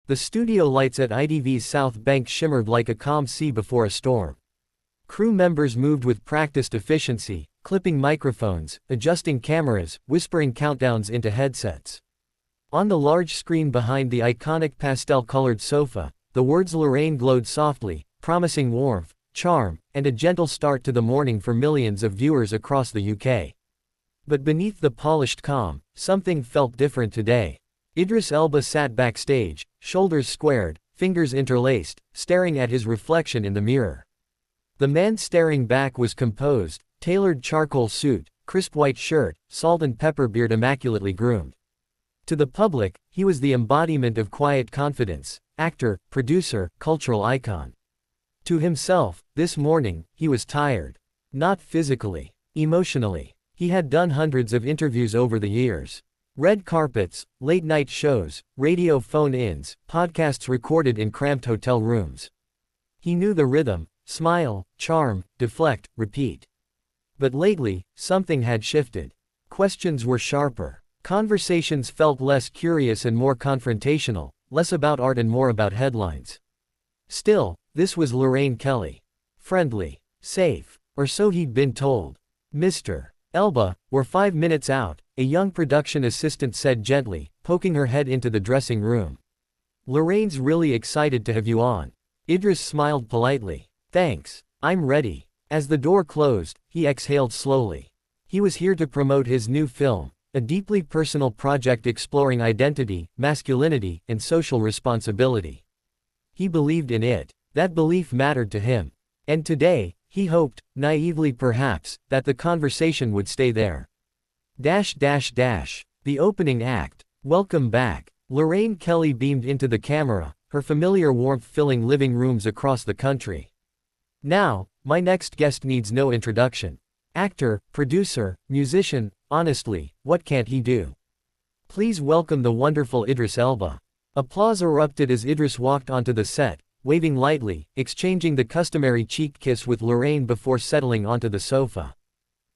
The studio lights at ITV's South Bank shimmered like a calm sea before a storm. Crew members moved with practiced efficiency, clipping microphones, adjusting cameras, whispering countdowns into headsets. On the large screen behind the iconic pastel-colored sofa, the words Lorraine glowed softly, promising warmth, charm, and a gentle start to the morning for millions of viewers across the UK. But beneath the polished calm, something felt different today. Idris Elba sat backstage, shoulders squared, fingers interlaced, staring at his reflection in the mirror. The man staring back was composed, tailored charcoal suit, crisp white shirt, salt and pepper beard immaculately groomed. To the public, he was the embodiment of quiet confidence, actor, producer, cultural icon. To himself, this morning, he was tired. Not physically, emotionally. He had done hundreds of interviews over the years. Red carpets, late-night shows, radio phone-ins, podcasts recorded in cramped hotel rooms. He knew the rhythm: smile, charm, deflect, repeat. But lately, something had shifted. Questions were sharper. Conversations felt less curious and more confrontational, less about art and more about headlines. Still, this was Lorraine Kelly. Friendly. Safe. Or so he'd been told. Mr. Elba, we're 5 minutes out, a young production assistant said gently, poking her head into the dressing room. Lorraine's really excited to have you on. Idris smiled politely. Thanks. I'm ready. As the door closed, he exhaled slowly. He was here to promote his new film, a deeply personal project exploring identity, masculinity, and social responsibility. He believed in it. That belief mattered to him. And today, he hoped, naively perhaps, that the conversation would stay there. The opening act. Welcome back. Lorraine Kelly beamed into the camera, her familiar warmth filling living rooms across the country. Now, my next guest needs no introduction. Actor, producer, musician, honestly, what can't he do? Please welcome the wonderful Idris Elba. Applause erupted as Idris walked onto the set, waving lightly, exchanging the customary cheek kiss with Lorraine before settling onto the sofa.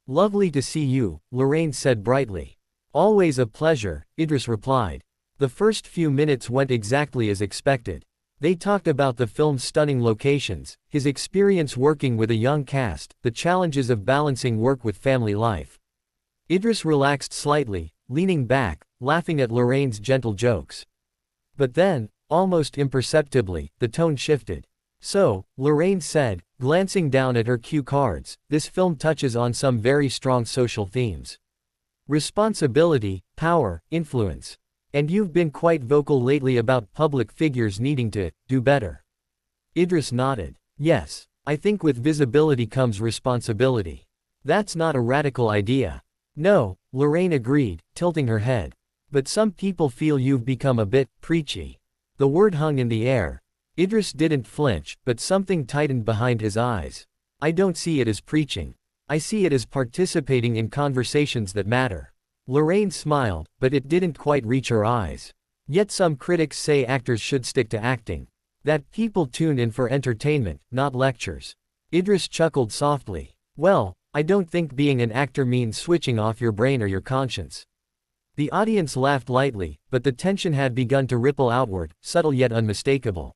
Lovely to see you, Lorraine said brightly. Always a pleasure, Idris replied. The first few minutes went exactly as expected. They talked about the film's stunning locations, his experience working with a young cast, the challenges of balancing work with family life. Idris relaxed slightly, leaning back, laughing at Lorraine's gentle jokes. But then, almost imperceptibly, the tone shifted. So, Lorraine said, glancing down at her cue cards, this film touches on some very strong social themes. Responsibility, power, influence. And you've been quite vocal lately about public figures needing to do better. Idris nodded. Yes, I think with visibility comes responsibility. That's not a radical idea. No, Lorraine agreed, tilting her head. But some people feel you've become a bit preachy. The word hung in the air. Idris didn't flinch, but something tightened behind his eyes. I don't see it as preaching. I see it as participating in conversations that matter. Lorraine smiled, but it didn't quite reach her eyes. Yet some critics say actors should stick to acting. That people tune in for entertainment, not lectures. Idris chuckled softly. Well, I don't think being an actor means switching off your brain or your conscience. The audience laughed lightly, but the tension had begun to ripple outward, subtle yet unmistakable.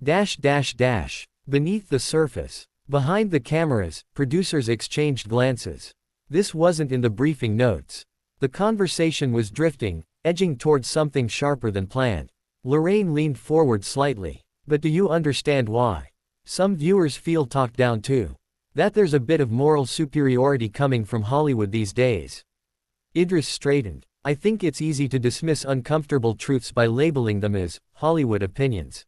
Beneath the surface. Behind the cameras, producers exchanged glances. This wasn't in the briefing notes. The conversation was drifting, edging towards something sharper than planned. Lorraine leaned forward slightly. But do you understand why? Some viewers feel talked down too. That there's a bit of moral superiority coming from Hollywood these days. Idris straightened. I think it's easy to dismiss uncomfortable truths by labeling them as Hollywood opinions.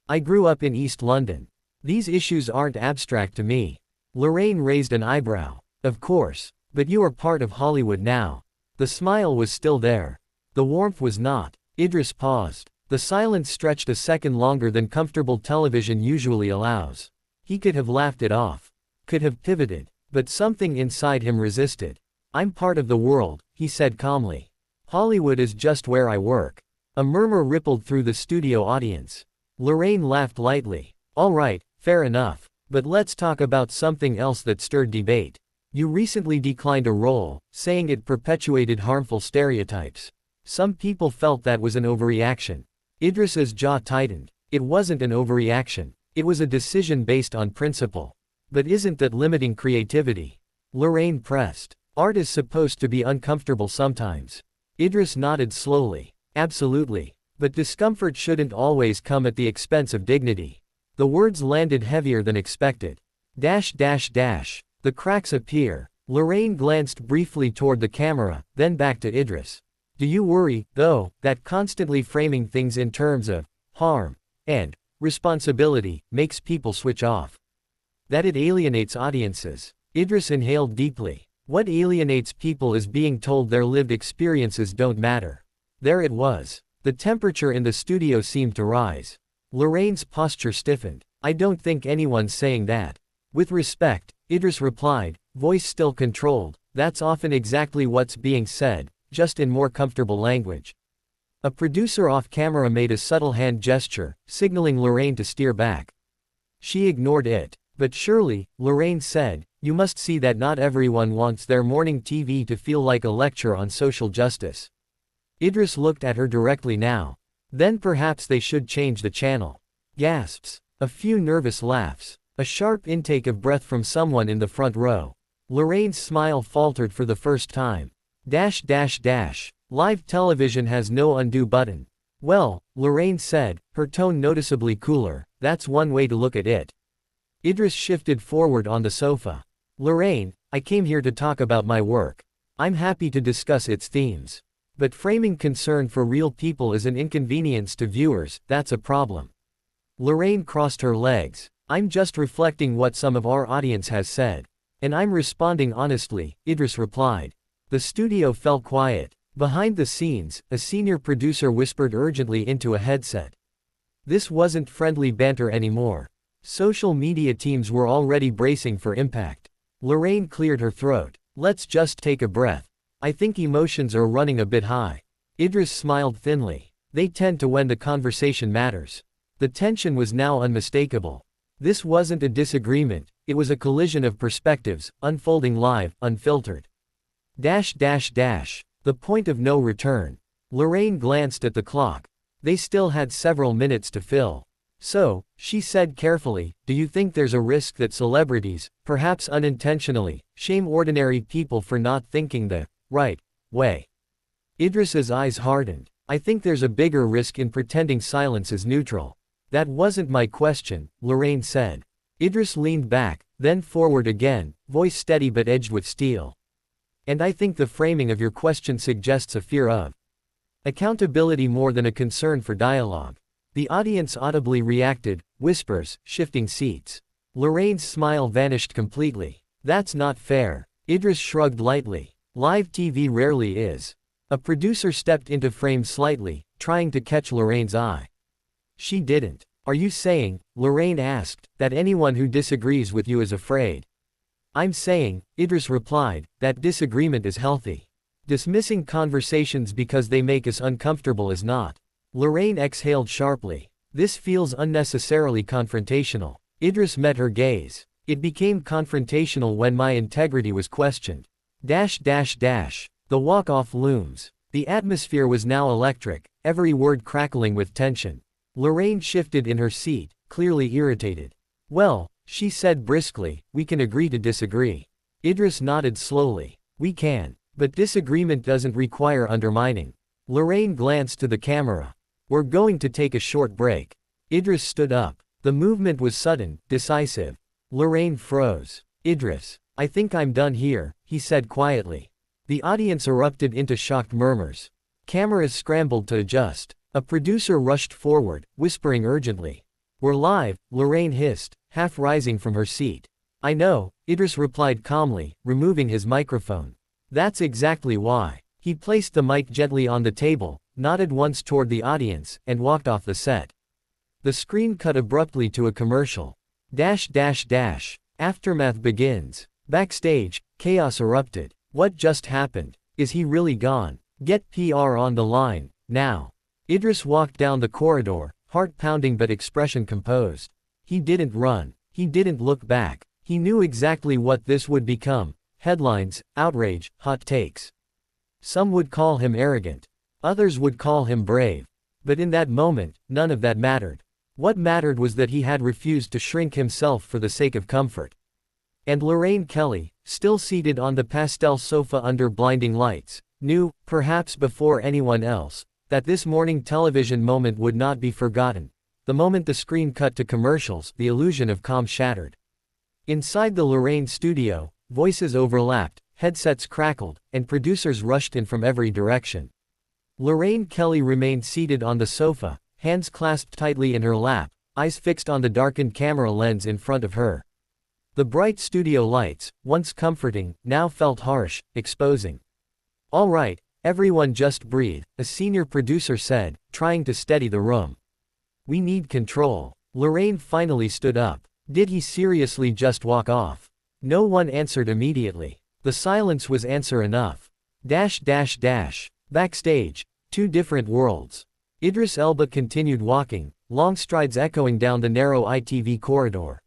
I grew up in East London. These issues aren't abstract to me. Lorraine raised an eyebrow. Of course. But you are part of Hollywood now. The smile was still there. The warmth was not. Idris paused. The silence stretched a second longer than comfortable television usually allows. He could have laughed it off. Could have pivoted. But something inside him resisted. I'm part of the world, he said calmly. Hollywood is just where I work. A murmur rippled through the studio audience. Lorraine laughed lightly. All right, fair enough. But let's talk about something else that stirred debate. You recently declined a role, saying it perpetuated harmful stereotypes. Some people felt that was an overreaction. Idris's jaw tightened. It wasn't an overreaction. It was a decision based on principle. But isn't that limiting creativity? Lorraine pressed. Art is supposed to be uncomfortable sometimes. Idris nodded slowly. Absolutely. But discomfort shouldn't always come at the expense of dignity. The words landed heavier than expected. The cracks appear. Lorraine glanced briefly toward the camera, then back to Idris. Do you worry, though, that constantly framing things in terms of harm and responsibility makes people switch off? That it alienates audiences? Idris inhaled deeply. What alienates people is being told their lived experiences don't matter. There it was. The temperature in the studio seemed to rise. Lorraine's posture stiffened. I don't think anyone's saying that. With respect, Idris replied, voice still controlled, that's often exactly what's being said, just in more comfortable language. A producer off camera made a subtle hand gesture, signaling Lorraine to steer back. She ignored it. But surely, Lorraine said, you must see that not everyone wants their morning TV to feel like a lecture on social justice. Idris looked at her directly now. Then perhaps they should change the channel. Gasps. A few nervous laughs. A sharp intake of breath from someone in the front row. Lorraine's smile faltered for the first time. Live television has no undo button. Well, Lorraine said, her tone noticeably cooler, that's one way to look at it. Idris shifted forward on the sofa. Lorraine, I came here to talk about my work. I'm happy to discuss its themes. But framing concern for real people as an inconvenience to viewers, that's a problem. Lorraine crossed her legs. I'm just reflecting what some of our audience has said. And I'm responding honestly, Idris replied. The studio fell quiet. Behind the scenes, a senior producer whispered urgently into a headset. This wasn't friendly banter anymore. Social media teams were already bracing for impact. Lorraine cleared her throat. Let's just take a breath. I think emotions are running a bit high. Idris smiled thinly. They tend to when the conversation matters. The tension was now unmistakable. This wasn't a disagreement, it was a collision of perspectives, unfolding live, unfiltered. The point of no return. Lorraine glanced at the clock. They still had several minutes to fill. So, she said carefully, do you think there's a risk that celebrities, perhaps unintentionally, shame ordinary people for not thinking the right way? Idris's eyes hardened. I think there's a bigger risk in pretending silence is neutral. That wasn't my question, Lorraine said. Idris leaned back, then forward again, voice steady but edged with steel. And I think the framing of your question suggests a fear of accountability more than a concern for dialogue. The audience audibly reacted, whispers, shifting seats. Lorraine's smile vanished completely. That's not fair. Idris shrugged lightly. Live TV rarely is. A producer stepped into frame slightly, trying to catch Lorraine's eye. She didn't. Are you saying, Lorraine asked, that anyone who disagrees with you is afraid? I'm saying, Idris replied, that disagreement is healthy. Dismissing conversations because they make us uncomfortable is not. Lorraine exhaled sharply. This feels unnecessarily confrontational. Idris met her gaze. It became confrontational when my integrity was questioned. The walk-off looms. The atmosphere was now electric, every word crackling with tension. Lorraine shifted in her seat, clearly irritated. Well, she said briskly, we can agree to disagree. Idris nodded slowly. We can. But disagreement doesn't require undermining. Lorraine glanced to the camera. We're going to take a short break. Idris stood up. The movement was sudden, decisive. Lorraine froze. Idris, I think I'm done here, he said quietly. The audience erupted into shocked murmurs. Cameras scrambled to adjust. A producer rushed forward, whispering urgently. We're live, Lorraine hissed, half rising from her seat. I know, Idris replied calmly, removing his microphone. That's exactly why. He placed the mic gently on the table, nodded once toward the audience, and walked off the set. The screen cut abruptly to a commercial. Aftermath begins. Backstage, chaos erupted. What just happened? Is he really gone? Get PR on the line, now. Idris walked down the corridor, heart pounding but expression composed. He didn't run. He didn't look back. He knew exactly what this would become. Headlines, outrage, hot takes. Some would call him arrogant. Others would call him brave. But in that moment, none of that mattered. What mattered was that he had refused to shrink himself for the sake of comfort. And Lorraine Kelly, still seated on the pastel sofa under blinding lights, knew, perhaps before anyone else, that this morning television moment would not be forgotten. The moment the screen cut to commercials, the illusion of calm shattered. Inside the Lorraine studio, voices overlapped, headsets crackled, and producers rushed in from every direction. Lorraine Kelly remained seated on the sofa, hands clasped tightly in her lap, eyes fixed on the darkened camera lens in front of her. The bright studio lights, once comforting, now felt harsh, exposing. "All right, everyone just breathe," a senior producer said, trying to steady the room. "We need control." Lorraine finally stood up. Did he seriously just walk off? No one answered immediately. The silence was answer enough. Backstage, two different worlds. Idris Elba continued walking, long strides echoing down the narrow ITV corridor.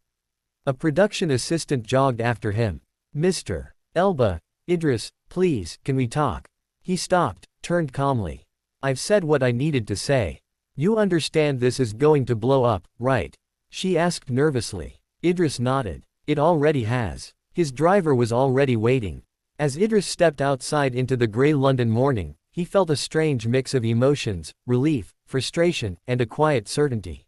A production assistant jogged after him. "Mr. Elba, Idris, please, can we talk?" He stopped, turned calmly. "I've said what I needed to say. You understand this is going to blow up, right?" she asked nervously. Idris nodded. "It already has." His driver was already waiting. As Idris stepped outside into the gray London morning, he felt a strange mix of emotions, relief, frustration, and a quiet certainty.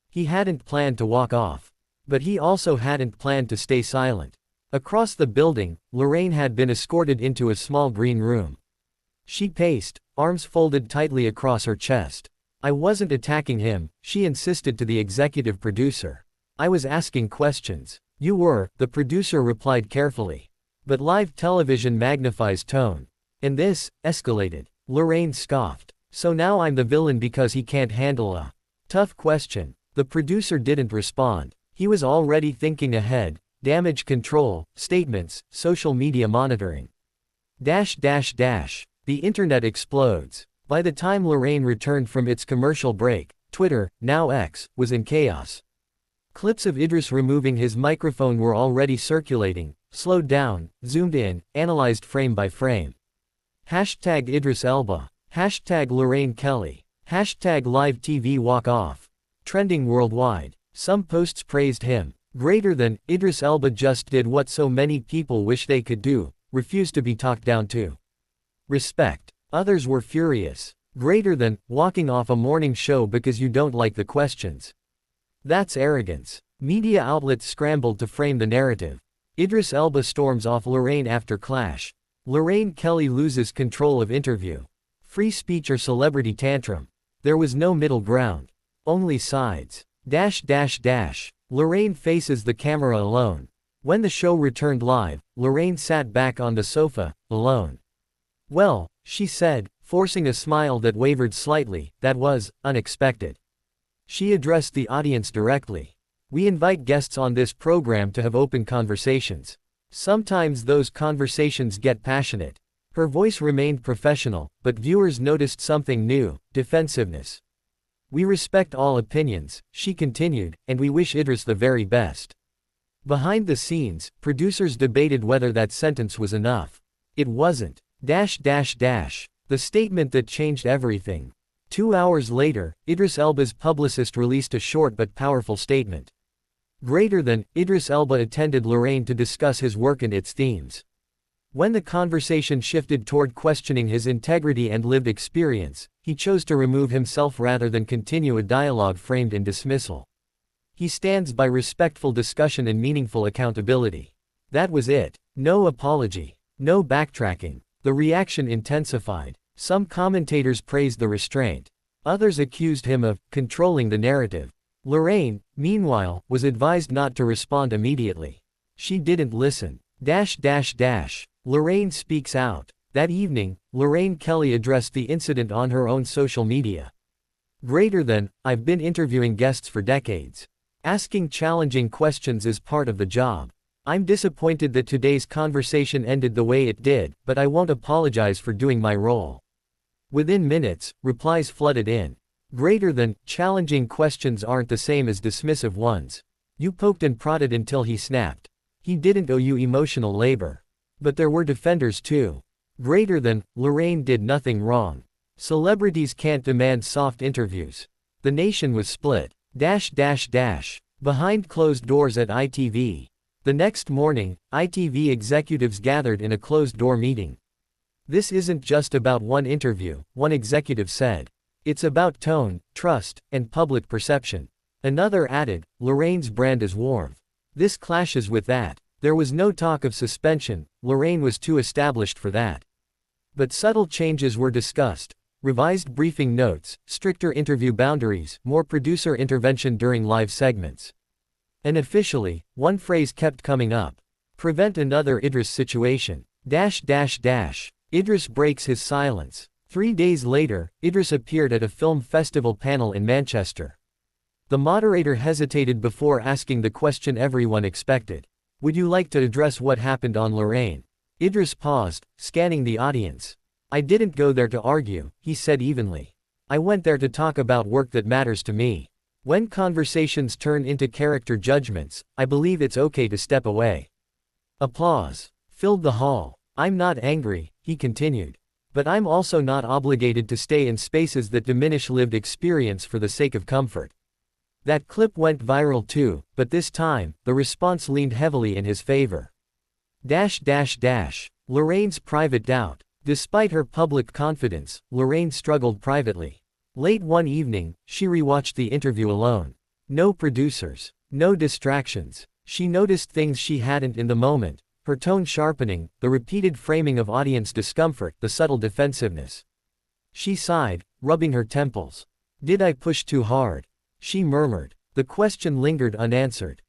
He hadn't planned to walk off. But he also hadn't planned to stay silent. Across the building, Lorraine had been escorted into a small green room. She paced, arms folded tightly across her chest. "I wasn't attacking him," she insisted to the executive producer. "I was asking questions." "You were," the producer replied carefully. "But live television magnifies tone. And this escalated." Lorraine scoffed. "So now I'm the villain because he can't handle a tough question." The producer didn't respond. He was already thinking ahead: damage control, statements, social media monitoring. The internet explodes. By the time Lorraine returned from its commercial break, Twitter, now X, was in chaos. Clips of Idris removing his microphone were already circulating, slowed down, zoomed in, analyzed frame by frame. Hashtag Idris Elba. Hashtag Lorraine Kelly. Hashtag Live TV Walk Off. Trending worldwide. Some posts praised him. Greater than, Idris Elba just did what so many people wish they could do, refused to be talked down to. Respect. Others were furious. Greater than, walking off a morning show because you don't like the questions. That's arrogance. Media outlets scrambled to frame the narrative. Idris Elba storms off Lorraine after clash. Lorraine Kelly loses control of interview. Free speech or celebrity tantrum. There was no middle ground. Only sides. Lorraine faces the camera alone. When the show returned live, Lorraine sat back on the sofa, alone. "Well," she said, forcing a smile that wavered slightly, "that was unexpected." She addressed the audience directly. "We invite guests on this program to have open conversations. Sometimes those conversations get passionate." Her voice remained professional, but viewers noticed something new: defensiveness. "We respect all opinions," she continued, "and we wish Idris the very best." Behind the scenes, producers debated whether that sentence was enough. It wasn't. The statement that changed everything. 2 hours later, Idris Elba's publicist released a short but powerful statement. Greater than, Idris Elba attended Lorraine to discuss his work and its themes. When the conversation shifted toward questioning his integrity and lived experience, he chose to remove himself rather than continue a dialogue framed in dismissal. He stands by respectful discussion and meaningful accountability. That was it. No apology. No backtracking. The reaction intensified. Some commentators praised the restraint. Others accused him of controlling the narrative. Lorraine, meanwhile, was advised not to respond immediately. She didn't listen. Lorraine speaks out. That evening, Lorraine Kelly addressed the incident on her own social media. Greater than, I've been interviewing guests for decades. Asking challenging questions is part of the job. I'm disappointed that today's conversation ended the way it did, but I won't apologize for doing my role. Within minutes, replies flooded in. Greater than, challenging questions aren't the same as dismissive ones. You poked and prodded until he snapped. He didn't owe you emotional labor. But there were defenders too. Greater than, Lorraine did nothing wrong. Celebrities can't demand soft interviews. The nation was split. Behind closed doors at ITV. The next morning, ITV executives gathered in a closed-door meeting. This isn't just about one interview, one executive said. It's about tone, trust, and public perception. Another added, Lorraine's brand is warm. This clashes with that. There was no talk of suspension, Lorraine was too established for that. But subtle changes were discussed. Revised briefing notes, stricter interview boundaries, more producer intervention during live segments. And officially, one phrase kept coming up. Prevent another Idris situation. Idris breaks his silence. 3 days later, Idris appeared at a film festival panel in Manchester. The moderator hesitated before asking the question everyone expected. Would you like to address what happened on Lorraine? Idris paused, scanning the audience. I didn't go there to argue, he said evenly. I went there to talk about work that matters to me. When conversations turn into character judgments, I believe it's okay to step away. Applause filled the hall. I'm not angry, he continued. But I'm also not obligated to stay in spaces that diminish lived experience for the sake of comfort. That clip went viral too, but this time, the response leaned heavily in his favor. Lorraine's private doubt. Despite her public confidence, Lorraine struggled privately. Late one evening, she rewatched the interview alone. No producers. No distractions. She noticed things she hadn't in the moment. Her tone sharpening, the repeated framing of audience discomfort, the subtle defensiveness. She sighed, rubbing her temples. Did I push too hard? She murmured. The question lingered unanswered.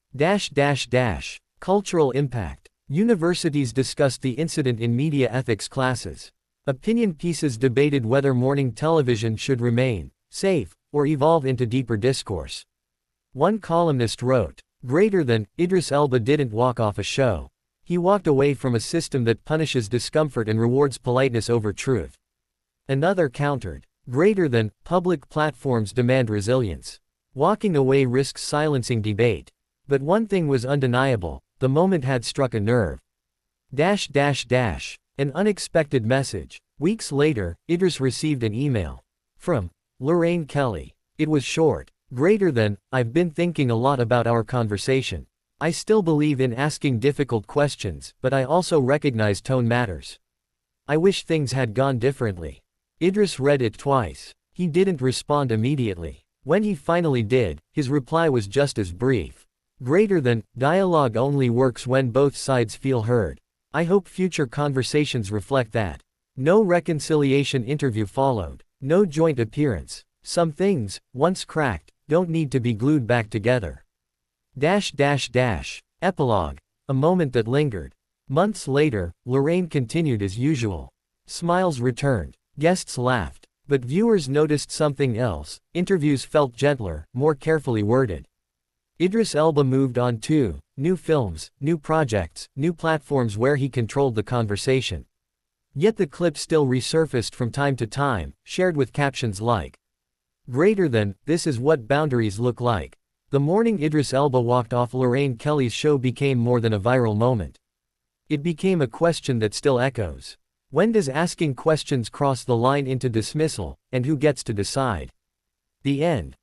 Cultural impact. Universities discussed the incident in media ethics classes. Opinion pieces debated whether morning television should remain safe or evolve into deeper discourse. One columnist wrote, "Greater than, Idris Elba didn't walk off a show. He walked away from a system that punishes discomfort and rewards politeness over truth." Another countered, "Greater than, public platforms demand resilience. Walking away risks silencing debate." But one thing was undeniable. The moment had struck a nerve. An unexpected message. Weeks later, Idris received an email. From Lorraine Kelly. It was short. Greater than, I've been thinking a lot about our conversation. I still believe in asking difficult questions, but I also recognize tone matters. I wish things had gone differently. Idris read it twice. He didn't respond immediately. When he finally did, his reply was just as brief. Greater than, dialogue only works when both sides feel heard. I hope future conversations reflect that. No reconciliation interview followed. No joint appearance. Some things, once cracked, don't need to be glued back together. Epilogue. A moment that lingered. Months later, Lorraine continued as usual. Smiles returned. Guests laughed. But viewers noticed something else. Interviews felt gentler, more carefully worded. Idris Elba moved on too. New films, new projects, new platforms where he controlled the conversation. Yet the clip still resurfaced from time to time, shared with captions like, "Greater than, this is what boundaries look like." The morning Idris Elba walked off Lorraine Kelly's show became more than a viral moment. It became a question that still echoes. When does asking questions cross the line into dismissal, and who gets to decide? The end.